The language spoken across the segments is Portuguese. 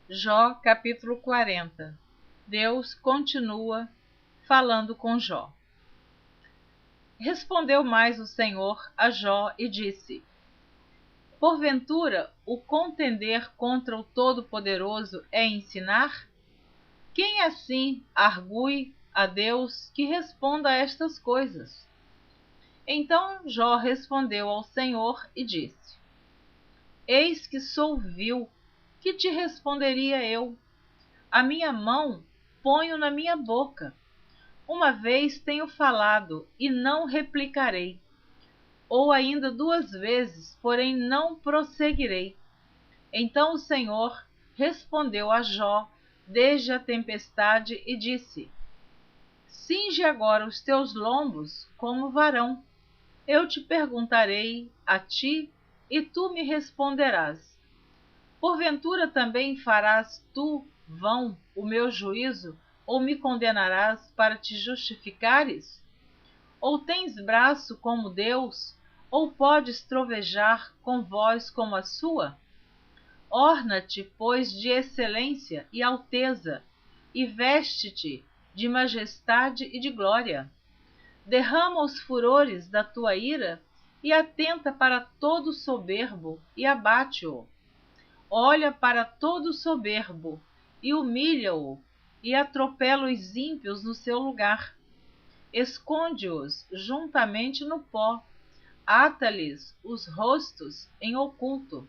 Jó, capítulo 40. Deus continua falando com Jó. Respondeu mais o Senhor a Jó e disse: Porventura, o contender contra o Todo-Poderoso é ensinar? Quem assim argue a Deus que responda a estas coisas? Então Jó respondeu ao Senhor e disse: Eis que sou vil, que te responderia eu? A minha mão ponho na minha boca. Uma vez tenho falado e não replicarei, ou ainda 2 vezes, porém não prosseguirei. Então o Senhor respondeu a Jó desde a tempestade e disse: Cinge agora os teus lombos como varão. Eu te perguntarei a ti, e tu me responderás. Porventura também farás tu vão o meu juízo, ou me condenarás para te justificares? Ou tens braço como Deus, ou podes trovejar com voz como a sua? Orna-te, pois, de excelência e alteza, e veste-te de majestade e de glória. Derrama os furores da tua ira, e atenta para todo soberbo, e abate-o. Olha para todo soberbo, e humilha-o, e atropela os ímpios no seu lugar. Esconde-os juntamente no pó, ata-lhes os rostos em oculto.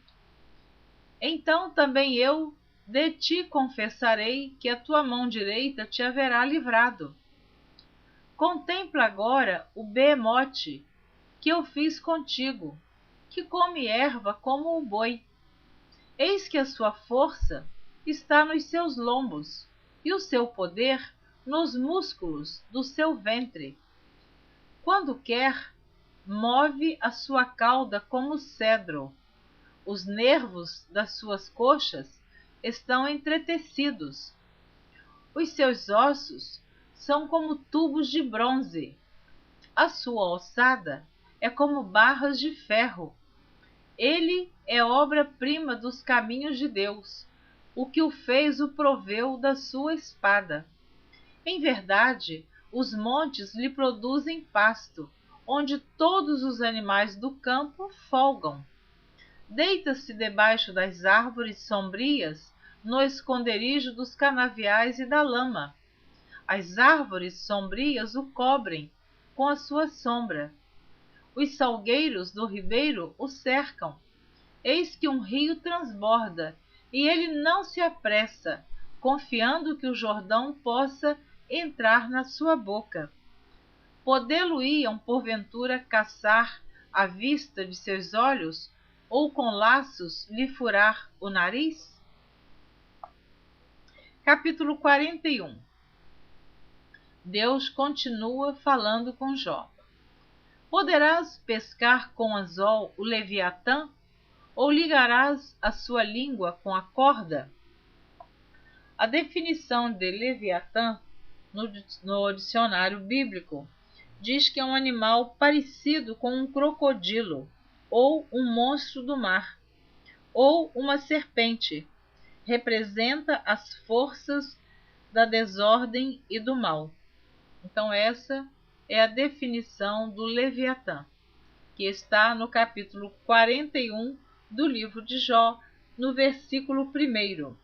Então também eu de ti confessarei que a tua mão direita te haverá livrado. Contempla agora o behemote que eu fiz contigo, que come erva como o boi. Eis que a sua força está nos seus lombos, e o seu poder nos músculos do seu ventre. Quando quer, move a sua cauda como cedro. Os nervos das suas coxas estão entretecidos. Os seus ossos são como tubos de bronze. A sua ossada é como barras de ferro. Ele é obra-prima dos caminhos de Deus. O que o fez o proveu da sua espada. Em verdade, os montes lhe produzem pasto, onde todos os animais do campo folgam. Deita-se debaixo das árvores sombrias, no esconderijo dos canaviais e da lama. As árvores sombrias o cobrem com a sua sombra. Os salgueiros do ribeiro o cercam. Eis que um rio transborda, e ele não se apressa, confiando que o Jordão possa entrar na sua boca. Podê-lo-iam, porventura, caçar à vista de seus olhos, ou com laços lhe furar o nariz? Capítulo 41. Deus continua falando com Jó. Poderás pescar com anzol o Leviatã? Ou ligarás a sua língua com a corda? A definição de Leviatã no dicionário bíblico diz que é um animal parecido com um crocodilo, ou um monstro do mar, ou uma serpente. Representa as forças da desordem e do mal. Então essa é a definição do Leviatã, que está no capítulo 41 do livro de Jó, no versículo 1.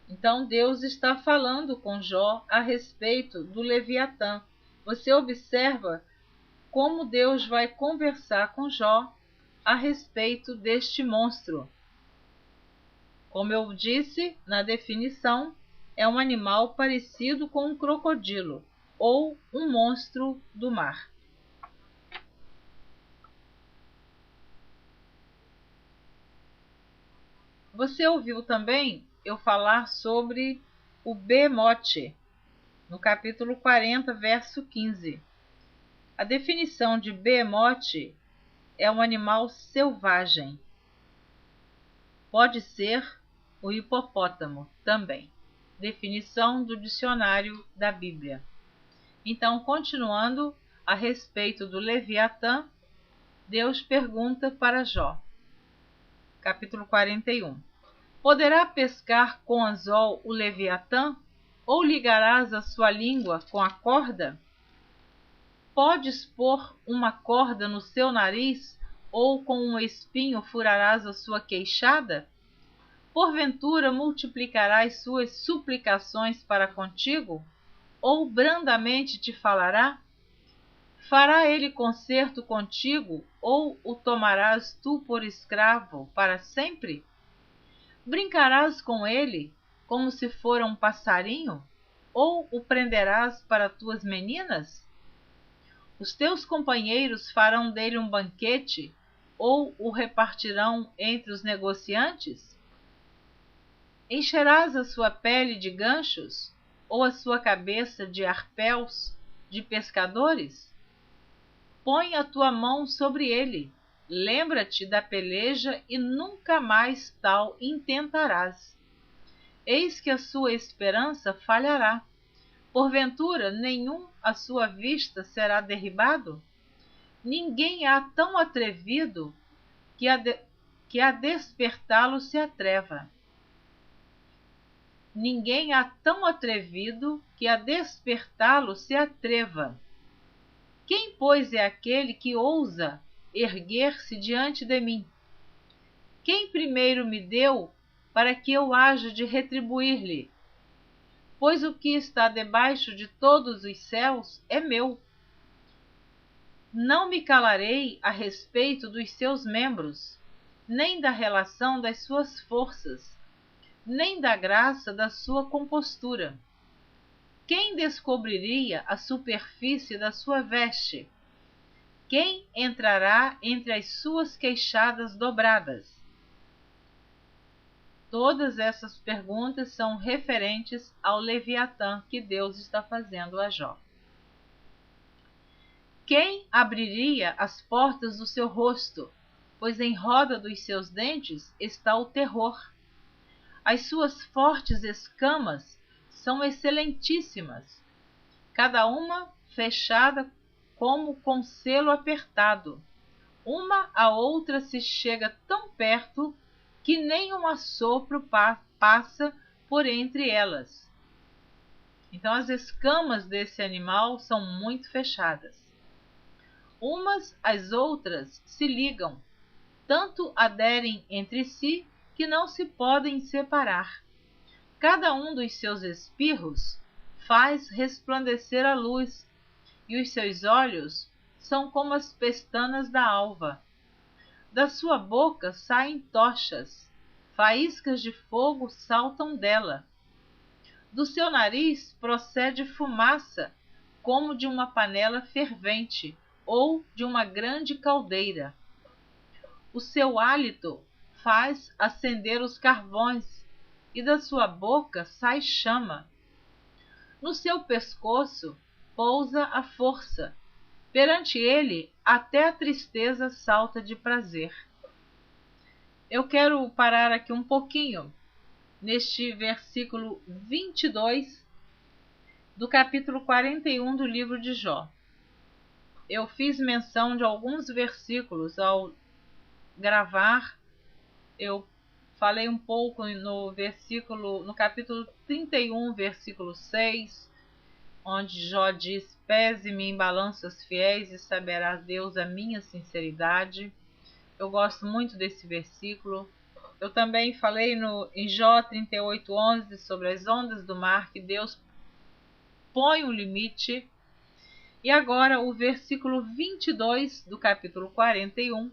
Então Deus está falando com Jó a respeito do Leviatã. Você observa como Deus vai conversar com Jó a respeito deste monstro. Como eu disse na definição, é um animal parecido com um crocodilo ou um monstro do mar. Você ouviu também eu falar sobre o behemote, no capítulo 40, verso 15. A definição de behemote é um animal selvagem. Pode ser o hipopótamo também. Definição do dicionário da Bíblia. Então, continuando a respeito do Leviatã, Deus pergunta para Jó. Capítulo 41. Poderá pescar com anzol o Leviatã? Ou ligarás a sua língua com a corda? Podes pôr uma corda no seu nariz, ou com um espinho furarás a sua queixada? Porventura multiplicarás suas suplicações para contigo? Ou brandamente te falará? Fará ele concerto contigo, ou o tomarás tu por escravo para sempre? Brincarás com ele, como se fora um passarinho? Ou o prenderás para tuas meninas? Os teus companheiros farão dele um banquete, ou o repartirão entre os negociantes? Encherás a sua pele de ganchos, ou a sua cabeça de arpéus de pescadores? Põe a tua mão sobre ele, lembra-te da peleja e nunca mais tal intentarás. Eis que a sua esperança falhará. Porventura, nenhum à sua vista será derribado? Ninguém há tão atrevido que a despertá-lo se atreva. Ninguém há tão atrevido que a despertá-lo se atreva. Quem, pois, é aquele que ousa erguer-se diante de mim? Quem primeiro me deu para que eu haja de retribuir-lhe? Pois o que está debaixo de todos os céus é meu. Não me calarei a respeito dos seus membros, nem da relação das suas forças, nem da graça da sua compostura. Quem descobriria a superfície da sua veste? Quem entrará entre as suas queixadas dobradas? Todas essas perguntas são referentes ao Leviatã que Deus está fazendo a Jó. Quem abriria as portas do seu rosto? Pois em roda dos seus dentes está o terror. As suas fortes escamas são excelentíssimas, cada uma fechada como com selo apertado. Uma a outra se chega tão perto que nem um assopro passa por entre elas. Então as escamas desse animal são muito fechadas. Umas às outras se ligam, tanto aderem entre si que não se podem separar. Cada um dos seus espirros faz resplandecer a luz, e os seus olhos são como as pestanas da alva. Da sua boca saem tochas, faíscas de fogo saltam dela. Do seu nariz procede fumaça, como de uma panela fervente ou de uma grande caldeira. O seu hálito faz acender os carvões, e da sua boca sai chama. No seu pescoço pousa a força. Perante ele, até a tristeza salta de prazer. Eu quero parar aqui um pouquinho, neste versículo 22 do capítulo 41 do livro de Jó. Eu fiz menção de alguns versículos ao gravar. Eu falei um pouco no capítulo 31, versículo 6, onde Jó diz: pese-me em balanças fiéis e saberá Deus a minha sinceridade. Eu gosto muito desse versículo. Eu também falei em Jó 38:11 sobre as ondas do mar, que Deus põe um limite. E agora o versículo 22 do capítulo 41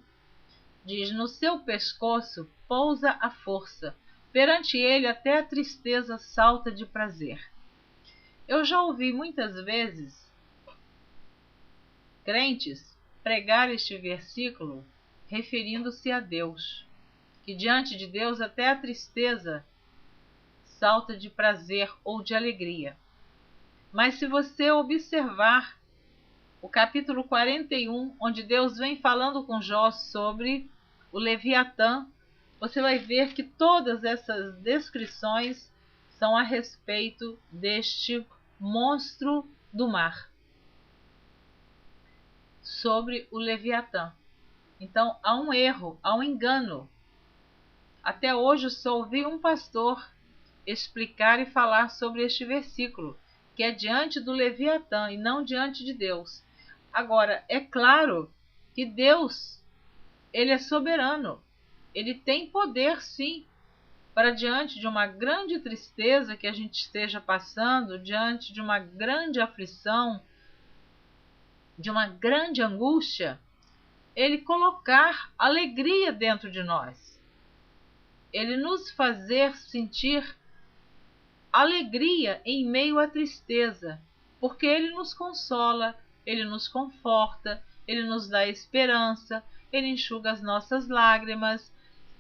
diz: no seu pescoço pousa a força, perante ele até a tristeza salta de prazer. Eu já ouvi muitas vezes crentes pregar este versículo referindo-se a Deus, que diante de Deus até a tristeza salta de prazer ou de alegria. Mas se você observar o capítulo 41, onde Deus vem falando com Jó sobre o Leviatã, você vai ver que todas essas descrições são a respeito deste monstro do mar, sobre o Leviatã. Então há um erro, há um engano Até hoje só ouvi um pastor explicar e falar sobre este versículo, que é diante do Leviatã e não diante de Deus. Agora, é claro que Deus, ele é soberano. Ele tem poder, sim, para diante de uma grande tristeza que a gente esteja passando, diante de uma grande aflição, de uma grande angústia, ele colocar alegria dentro de nós. Ele nos fazer sentir alegria em meio à tristeza, porque ele nos consola, ele nos conforta, ele nos dá esperança, ele enxuga as nossas lágrimas,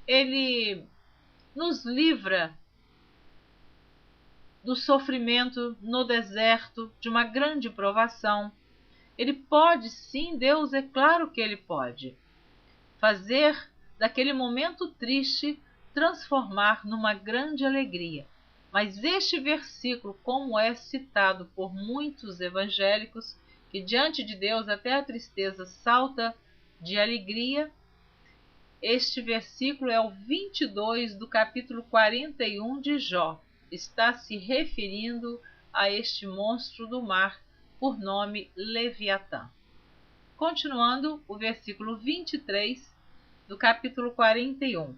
ele nos livra do sofrimento no deserto, de uma grande provação. Ele pode, sim, Deus, é claro que ele pode fazer daquele momento triste transformar numa grande alegria. Mas este versículo, como é citado por muitos evangélicos, que diante de Deus até a tristeza salta de alegria, este versículo é o 22 do capítulo 41 de Jó. Está se referindo a este monstro do mar, por nome Leviatã. Continuando, o versículo 23 do capítulo 41.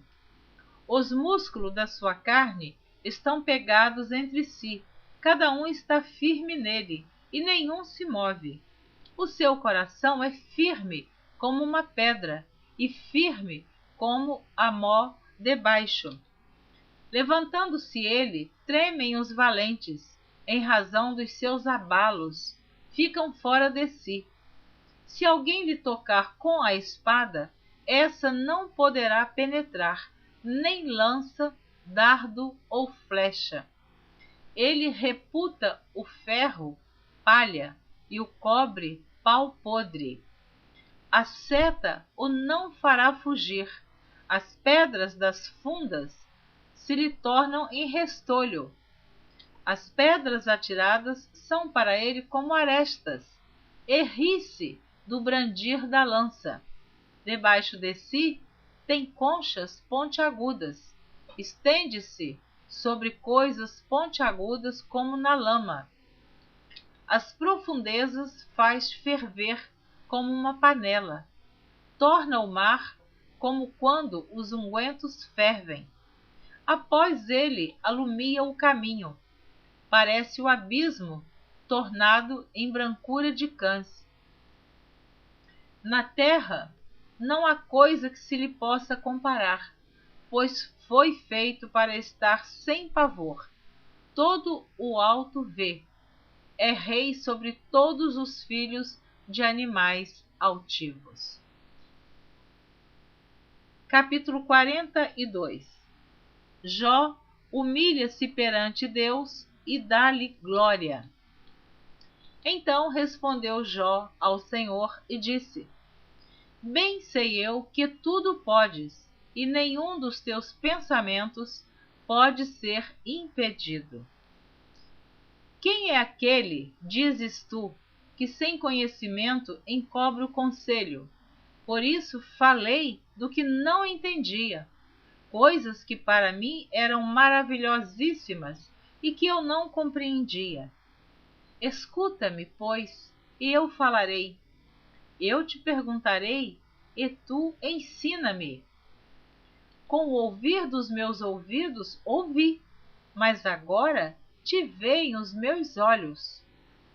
Os músculos da sua carne estão pegados entre si, cada um está firme nele, e nenhum se move. O seu coração é firme como uma pedra, e firme como a mó debaixo. Levantando-se ele, tremem os valentes, em razão dos seus abalos, ficam fora de si. Se alguém lhe tocar com a espada, essa não poderá penetrar, nem lança, dardo ou flecha. Ele reputa o ferro palha e o cobre pau podre. A seta o não fará fugir, as pedras das fundas se lhe tornam em restolho. As pedras atiradas são para ele como arestas, e ri-se do brandir da lança. Debaixo de si tem conchas pontiagudas, estende-se sobre coisas pontiagudas como na lama. As profundezas faz ferver como uma panela, torna o mar como quando os ungüentos fervem. Após ele alumia o caminho, parece o abismo tornado em brancura de cães. Na terra não há coisa que se lhe possa comparar, pois foi feito para estar sem pavor. Todo o alto vê, é rei sobre todos os filhos de animais altivos. Capítulo 42. Jó humilha-se perante Deus e dá-lhe glória. Então respondeu Jó ao Senhor e disse: Bem sei eu que tudo podes, e nenhum dos teus pensamentos pode ser impedido. Quem é aquele, dizes tu, que sem conhecimento encobre o conselho? Por isso falei do que não entendia, coisas que para mim eram maravilhosíssimas e que eu não compreendia. Escuta-me, pois, e eu falarei. Eu te perguntarei, e tu ensina-me. Com o ouvir dos meus ouvidos ouvi, mas agora te veem os meus olhos.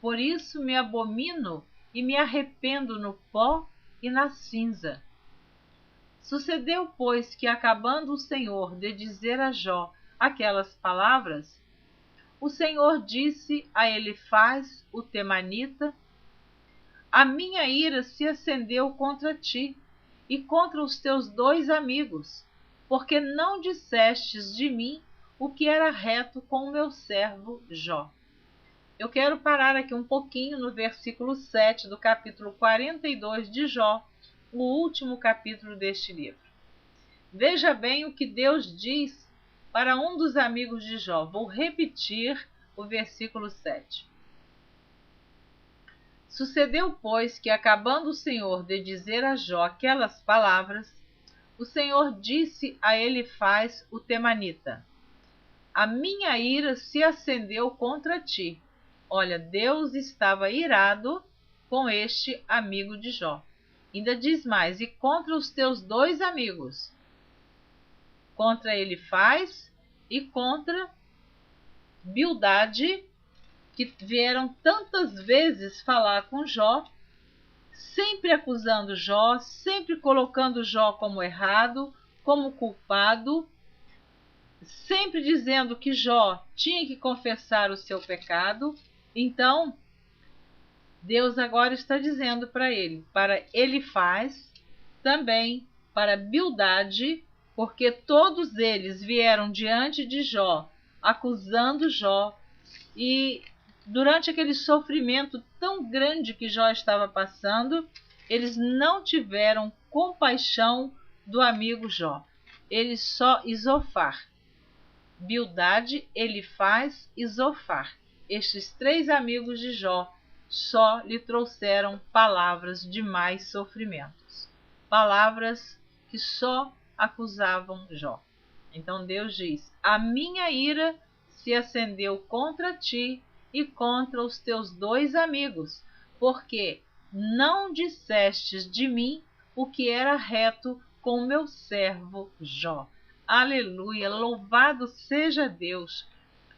Por isso me abomino e me arrependo no pó e na cinza. Sucedeu, pois, que acabando o Senhor de dizer a Jó aquelas palavras, o Senhor disse a Elifaz, o temanita: A minha ira se acendeu contra ti e contra os teus 2 amigos, porque não dissestes de mim o que era reto com o meu servo Jó. Eu quero parar aqui um pouquinho no versículo 7 do capítulo 42 de Jó, o último capítulo deste livro. Veja bem o que Deus diz para um dos amigos de Jó. Vou repetir o versículo 7. Sucedeu, pois, que acabando o Senhor de dizer a Jó aquelas palavras, o Senhor disse a Elifaz o temanita: a minha ira se acendeu contra ti. Olha, Deus estava irado com este amigo de Jó. Ainda diz mais: e contra os teus dois amigos, contra Elifaz e contra Bildade, que vieram tantas vezes falar com Jó, sempre acusando Jó, sempre colocando Jó como errado, como culpado, sempre dizendo que Jó tinha que confessar o seu pecado. Então, Deus agora está dizendo para ele, para Elifaz, também para Bildade, porque todos eles vieram diante de Jó, acusando Jó, e durante aquele sofrimento tão grande que Jó estava passando, eles não tiveram compaixão do amigo Jó. Eles só Isofar. Bildade, Elifaz e Zofar. Estes três amigos de Jó só lhe trouxeram palavras de mais sofrimentos. Palavras que só acusavam Jó. Então Deus diz: a minha ira se acendeu contra ti e contra os teus dois amigos, porque não dissestes de mim o que era reto com o meu servo Jó. Aleluia, louvado seja Deus.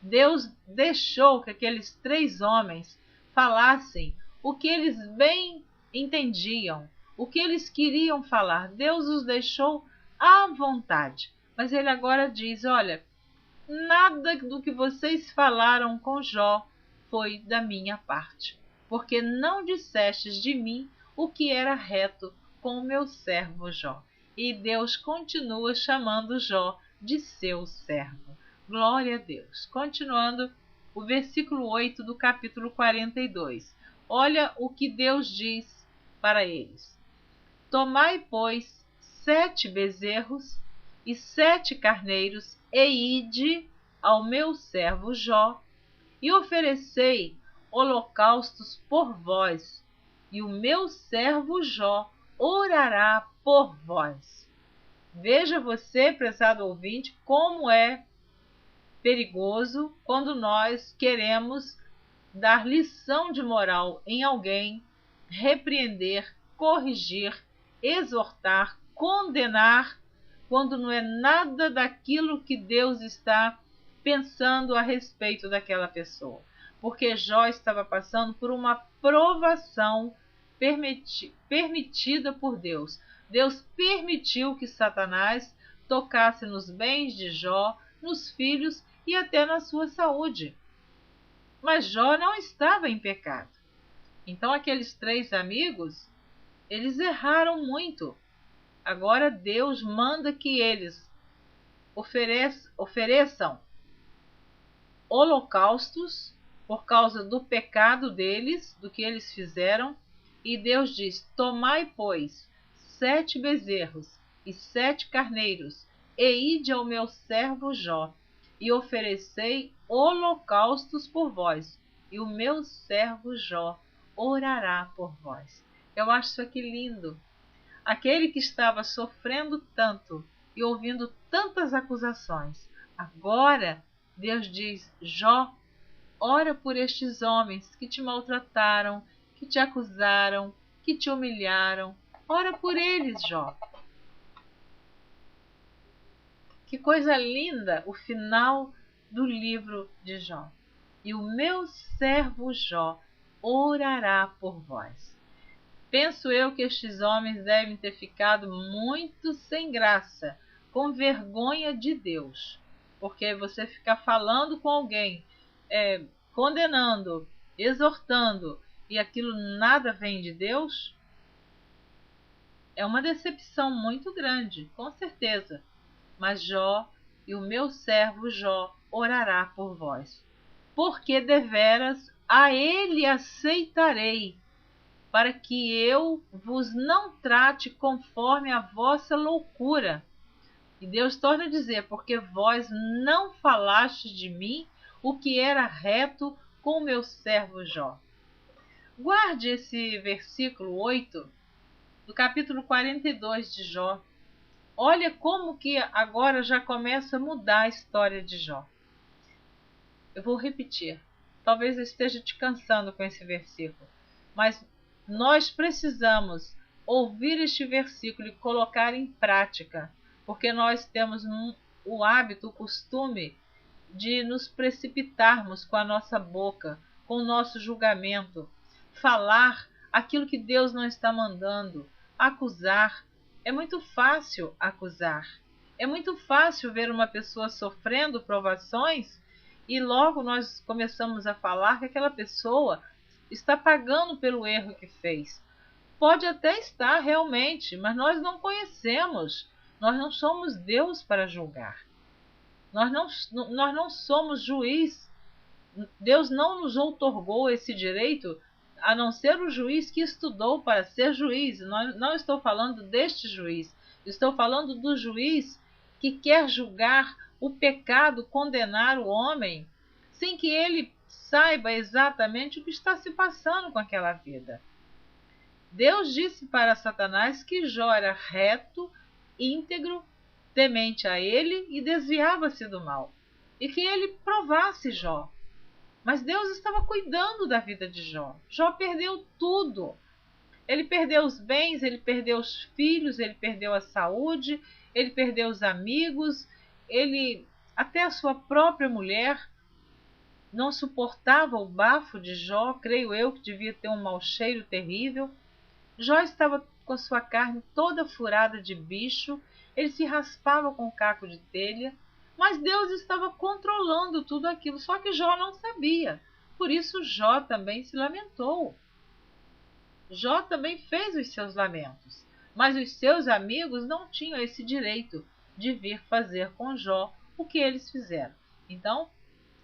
Deus deixou que aqueles três homens falassem o que eles bem entendiam, o que eles queriam falar. Deus os deixou à vontade. Mas ele agora diz: olha, nada do que vocês falaram com Jó foi da minha parte, porque não dissestes de mim o que era reto com o meu servo Jó. E Deus continua chamando Jó de seu servo. Glória a Deus. Continuando o versículo 8 do capítulo 42. Olha o que Deus diz para eles: tomai, pois, 7 bezerros e 7 carneiros, e ide ao meu servo Jó, e oferecei holocaustos por vós, e o meu servo Jó orará por vós. Veja você, prezado ouvinte, como é perigoso quando nós queremos dar lição de moral em alguém, repreender, corrigir, exortar, condenar, quando não é nada daquilo que Deus está pensando a respeito daquela pessoa. Porque Jó estava passando por uma provação permitida por Deus. Deus permitiu que Satanás tocasse nos bens de Jó, nos filhos e até na sua saúde. Mas Jó não estava em pecado. Então aqueles três amigos, eles erraram muito. Agora Deus manda que eles ofereçam holocaustos por causa do pecado deles, do que eles fizeram. E Deus diz: tomai, pois, 7 bezerros e 7 carneiros, e ide ao meu servo Jó, e oferecei holocaustos por vós, e o meu servo Jó orará por vós. Eu acho isso aqui lindo. Aquele que estava sofrendo tanto e ouvindo tantas acusações, agora Deus diz: Jó, ora por estes homens que te maltrataram, que te acusaram, que te humilharam. Ora por eles, Jó. Que coisa linda o final do livro de Jó. E o meu servo Jó orará por vós. Penso eu que estes homens devem ter ficado muito sem graça, com vergonha de Deus. Porque você ficar falando com alguém, condenando, exortando, e aquilo nada vem de Deus, é uma decepção muito grande, com certeza. Mas Jó e o meu servo Jó orará por vós, porque deveras a ele aceitarei, para que eu vos não trate conforme a vossa loucura. E Deus torna a dizer: porque vós não falastes de mim o que era reto com o meu servo Jó. Guarde esse versículo 8 do capítulo 42 de Jó. Olha como que agora já começa a mudar a história de Jó. Eu vou repetir. Talvez eu esteja te cansando com esse versículo, mas nós precisamos ouvir este versículo e colocar em prática, porque nós temos o hábito, o costume de nos precipitarmos com a nossa boca, com o nosso julgamento, falar aquilo que Deus não está mandando, acusar. É muito fácil acusar. É muito fácil ver uma pessoa sofrendo provações e logo nós começamos a falar que aquela pessoa está pagando pelo erro que fez. Pode até estar realmente, mas nós não conhecemos. Nós não somos Deus para julgar. Nós não somos juiz. Deus não nos outorgou esse direito, a não ser o juiz que estudou para ser juiz. Não estou falando deste juiz. Estou falando do juiz que quer julgar o pecado, condenar o homem, sem que ele saiba exatamente o que está se passando com aquela vida. Deus disse para Satanás que Jó era reto, íntegro, temente a ele e desviava-se do mal, e que ele provasse Jó. Mas Deus estava cuidando da vida de Jó. Jó perdeu tudo. Ele perdeu os bens, ele perdeu os filhos, ele perdeu a saúde, ele perdeu os amigos, até a sua própria mulher não suportava o bafo de Jó, creio eu que devia ter um mau cheiro terrível. Jó estava com a sua carne toda furada de bicho, ele se raspava com um caco de telha, mas Deus estava controlando tudo aquilo, só que Jó não sabia. Por isso Jó também se lamentou. Jó também fez os seus lamentos, mas os seus amigos não tinham esse direito de vir fazer com Jó o que eles fizeram. Então,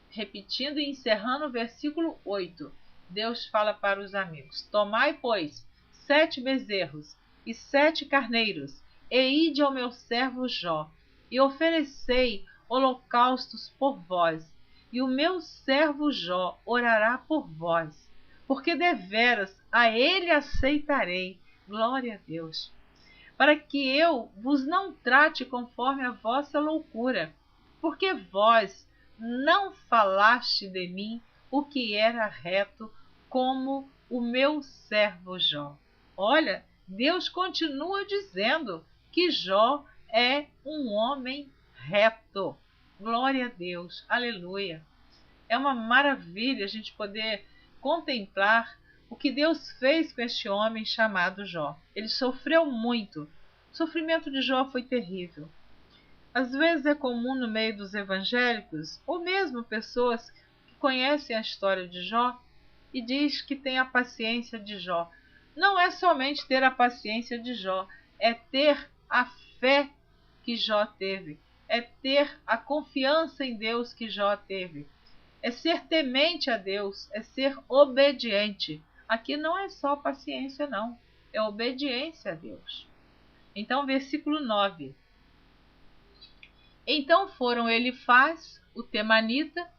repetindo e encerrando o versículo 8, Deus fala para os amigos: tomai, pois, 7 bezerros e 7 carneiros, e ide ao meu servo Jó, e oferecei holocaustos por vós, e o meu servo Jó orará por vós, porque deveras a ele aceitarei. Glória a Deus. Para que eu vos não trate conforme a vossa loucura, porque vós não falaste de mim o que era reto, como o meu servo Jó. Olha, Deus continua dizendo que Jó é um homem reto. Glória a Deus, aleluia. É uma maravilha a gente poder contemplar o que Deus fez com este homem chamado Jó. Ele sofreu muito. O sofrimento de Jó foi terrível. Às vezes é comum no meio dos evangélicos, ou mesmo pessoas que conhecem a história de Jó, e diz que tem a paciência de Jó. Não é somente ter a paciência de Jó, é ter a fé que Jó teve, é ter a confiança em Deus que Jó teve, é ser temente a Deus, é ser obediente. Aqui não é só paciência, não, é obediência a Deus. Então, versículo 9. Então foram Elifaz, o temanita,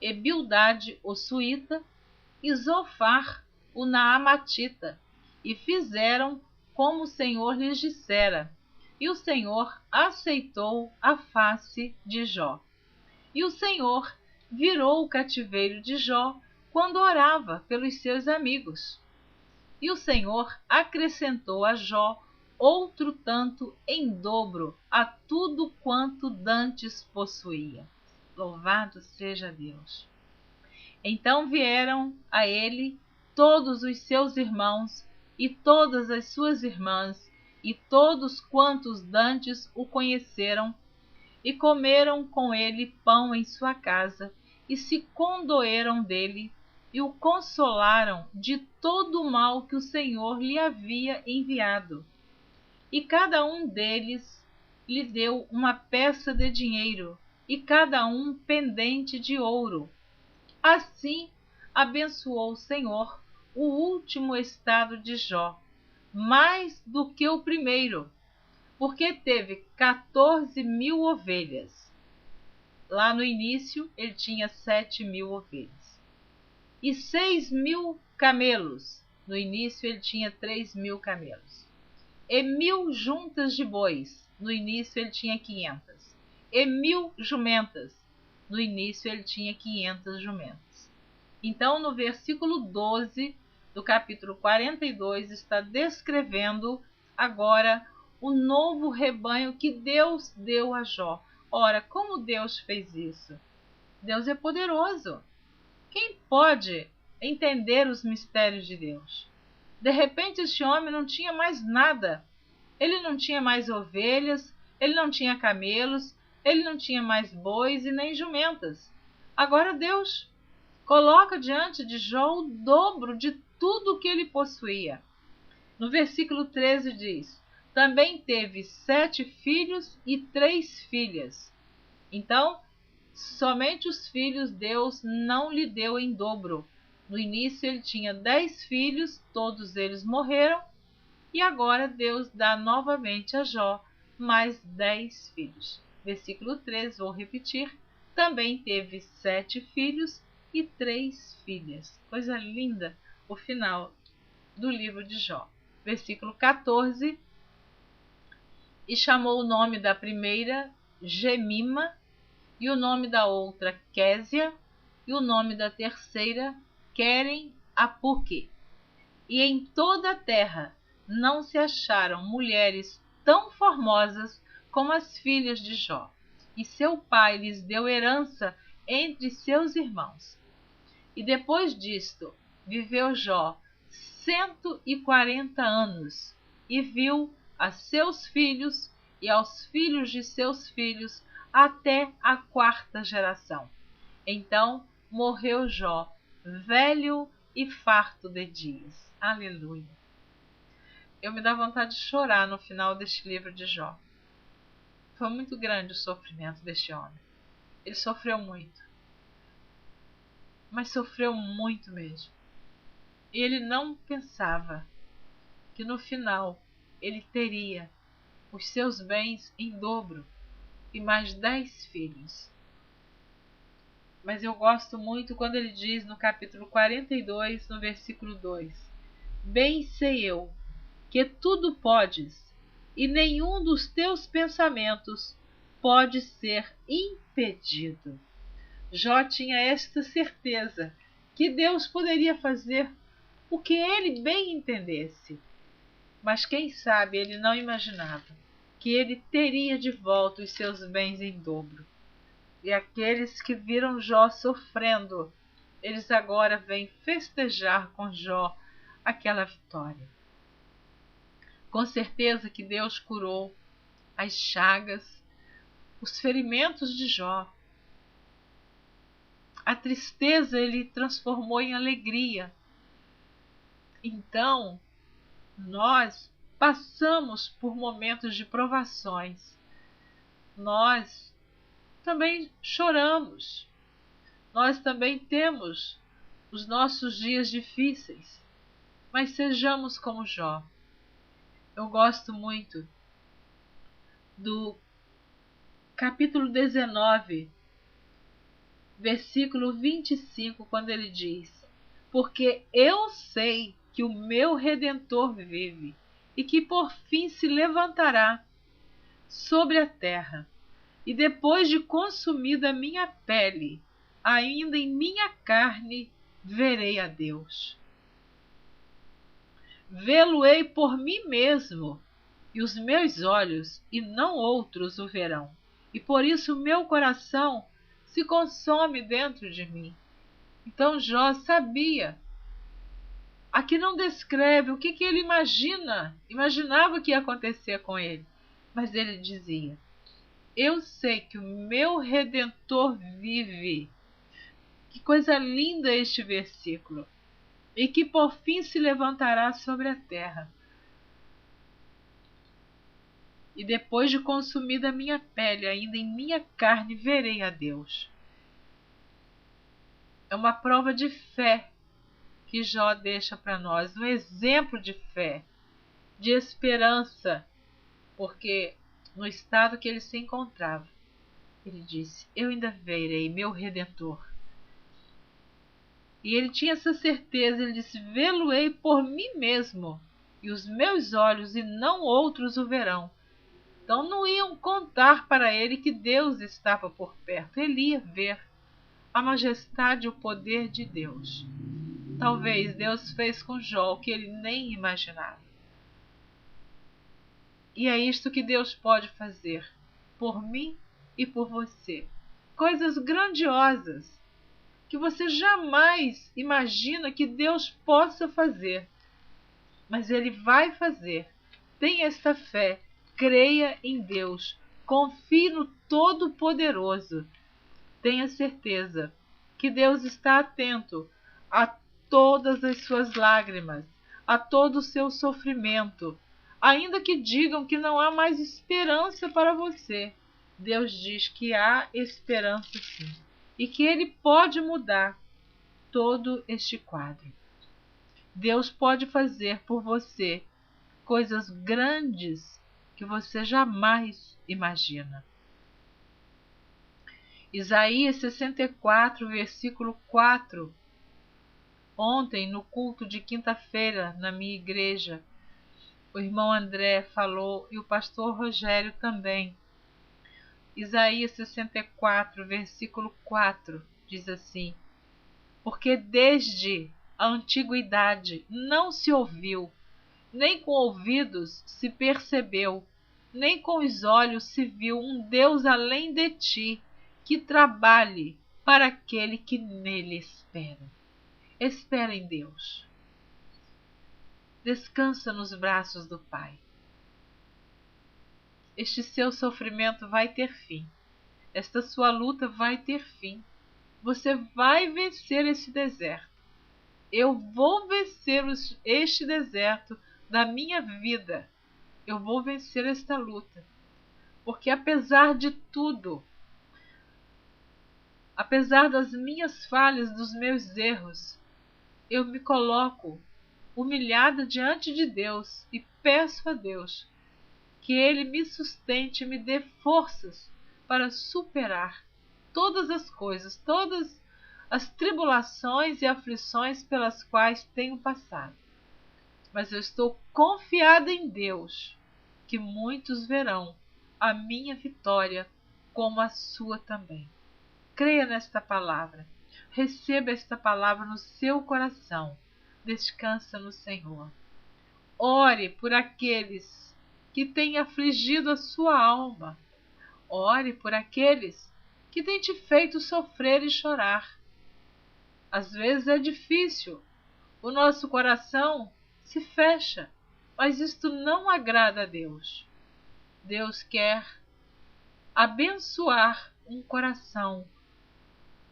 e Bildade, o suíta, e Zofar, o naamatita, e fizeram como o Senhor lhes dissera. E o Senhor aceitou a face de Jó. E o Senhor virou o cativeiro de Jó quando orava pelos seus amigos. E o Senhor acrescentou a Jó outro tanto em dobro a tudo quanto dantes possuía. Louvado seja Deus! Então vieram a ele todos os seus irmãos e todas as suas irmãs e todos quantos dantes o conheceram, e comeram com ele pão em sua casa, e se condoeram dele, e o consolaram de todo o mal que o Senhor lhe havia enviado. E cada um deles lhe deu uma peça de dinheiro, e cada um pendente de ouro. Assim abençoou o Senhor o último estado de Jó, mais do que o primeiro, porque teve 14.000 ovelhas. Lá no início ele tinha 7.000 ovelhas. E 6.000 camelos. No início ele tinha 3.000 camelos. E 1.000 juntas de bois. no início ele tinha 500. E 1000 jumentas, no início ele tinha 500 jumentas. Então, no versículo 12 do capítulo 42, está descrevendo agora o novo rebanho que Deus deu a Jó. Ora, como Deus fez isso? Deus é poderoso. Quem pode entender os mistérios de Deus? De repente, este homem não tinha mais nada. Ele não tinha mais ovelhas, ele não tinha camelos, ele não tinha mais bois e nem jumentas. Agora Deus coloca diante de Jó o dobro de tudo o que ele possuía. No versículo 13 diz: também teve 7 filhos e 3 filhas. Então, somente os filhos Deus não lhe deu em dobro. No início ele tinha 10 filhos, todos eles morreram, e agora Deus dá novamente a Jó mais 10 filhos. Versículo 13, vou repetir: também teve 7 filhos e 3 filhas. Coisa linda o final do livro de Jó. Versículo 14: e chamou o nome da primeira Gemima, e o nome da outra Késia, e o nome da terceira Querem-Apuque. E em toda a terra não se acharam mulheres tão formosas como as filhas de Jó, e seu pai lhes deu herança entre seus irmãos. E depois disto viveu Jó 140 anos, e viu a seus filhos e aos filhos de seus filhos até a 4ª geração. Então morreu Jó, velho e farto de dias. Aleluia! Eu me dá vontade de chorar no final deste livro de Jó. Foi muito grande o sofrimento deste homem. Ele sofreu muito. Mas sofreu muito mesmo. E ele não pensava que no final ele teria os seus bens em dobro e mais 10 filhos. Mas eu gosto muito quando ele diz no capítulo 42, no versículo 2: bem sei eu que tudo podes, e nenhum dos teus pensamentos pode ser impedido. Jó tinha esta certeza que Deus poderia fazer o que ele bem entendesse. Mas quem sabe ele não imaginava que ele teria de volta os seus bens em dobro. E aqueles que viram Jó sofrendo, eles agora vêm festejar com Jó aquela vitória. Com certeza que Deus curou as chagas, os ferimentos de Jó. A tristeza ele transformou em alegria. Então, nós passamos por momentos de provações. Nós também choramos. Nós também temos os nossos dias difíceis. Mas sejamos como Jó. Eu gosto muito do capítulo 19, versículo 25, quando ele diz: porque eu sei que o meu Redentor vive, e que por fim se levantará sobre a terra, e depois de consumida a minha pele, ainda em minha carne verei a Deus. Vê-lo-ei por mim mesmo, e os meus olhos, e não outros, o verão. E por isso o meu coração se consome dentro de mim. Então Jó sabia. Aqui não descreve o que ele imaginava que ia acontecer com ele. Mas ele dizia: eu sei que o meu Redentor vive. Que coisa linda este versículo. E que por fim se levantará sobre a terra. E depois de consumida a minha pele, ainda em minha carne verei a Deus. É uma prova de fé que Jó deixa para nós, um exemplo de fé, de esperança, porque no estado que ele se encontrava, ele disse: eu ainda verei meu Redentor. E ele tinha essa certeza, ele disse: vê-lo-ei por mim mesmo, e os meus olhos e não outros o verão. Então não iam contar para ele que Deus estava por perto. Ele ia ver a majestade e o poder de Deus. Talvez Deus fez com Jó o que ele nem imaginava. E é isto que Deus pode fazer por mim e por você. Coisas grandiosas que você jamais imagina que Deus possa fazer. Mas Ele vai fazer. Tenha esta fé. Creia em Deus. Confie no Todo-Poderoso. Tenha certeza que Deus está atento a todas as suas lágrimas, a todo o seu sofrimento. Ainda que digam que não há mais esperança para você, Deus diz que há esperança sim, e que Ele pode mudar todo este quadro. Deus pode fazer por você coisas grandes que você jamais imagina. Isaías 64, versículo 4. Ontem, no culto de quinta-feira, na minha igreja, o irmão André falou e o pastor Rogério também. Isaías 64, versículo 4, diz assim: porque desde a antiguidade não se ouviu, nem com ouvidos se percebeu, nem com os olhos se viu um Deus além de ti, que trabalhe para aquele que nele espera. Espera em Deus. Descansa nos braços do Pai. Este seu sofrimento vai ter fim. Esta sua luta vai ter fim. Você vai vencer esse deserto. Eu vou vencer este deserto da minha vida. Eu vou vencer esta luta. Porque apesar de tudo, apesar das minhas falhas, dos meus erros, eu me coloco humilhada diante de Deus e peço a Deus que Ele me sustente e me dê forças para superar todas as coisas, todas as tribulações e aflições pelas quais tenho passado. Mas eu estou confiada em Deus, que muitos verão a minha vitória como a sua também. Creia nesta palavra. Receba esta palavra no seu coração. Descansa no Senhor. Ore por aqueles que têm afligido a sua alma. Ore por aqueles que têm te feito sofrer e chorar. Às vezes é difícil. O nosso coração se fecha, mas isto não agrada a Deus. Deus quer abençoar um coração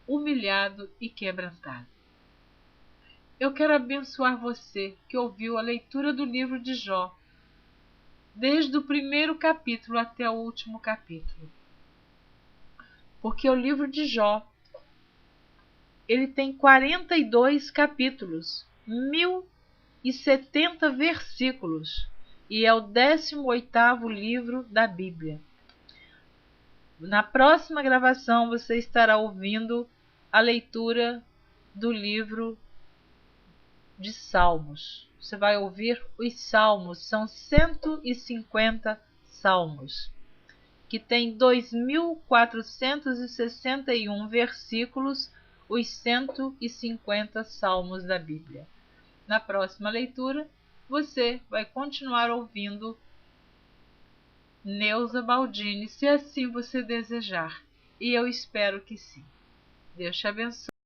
humilhado e quebrantado. Eu quero abençoar você que ouviu a leitura do livro de Jó, desde o primeiro capítulo até o último capítulo. Porque o livro de Jó, ele tem 42 capítulos, 1070 versículos, e é o 18º livro da Bíblia. Na próxima gravação você estará ouvindo a leitura do livro de Salmos. Você vai ouvir os Salmos, são 150 Salmos, que tem 2461 versículos, os 150 Salmos da Bíblia. Na próxima leitura, você vai continuar ouvindo Neuza Baldini, se assim você desejar. E eu espero que sim. Deus te abençoe.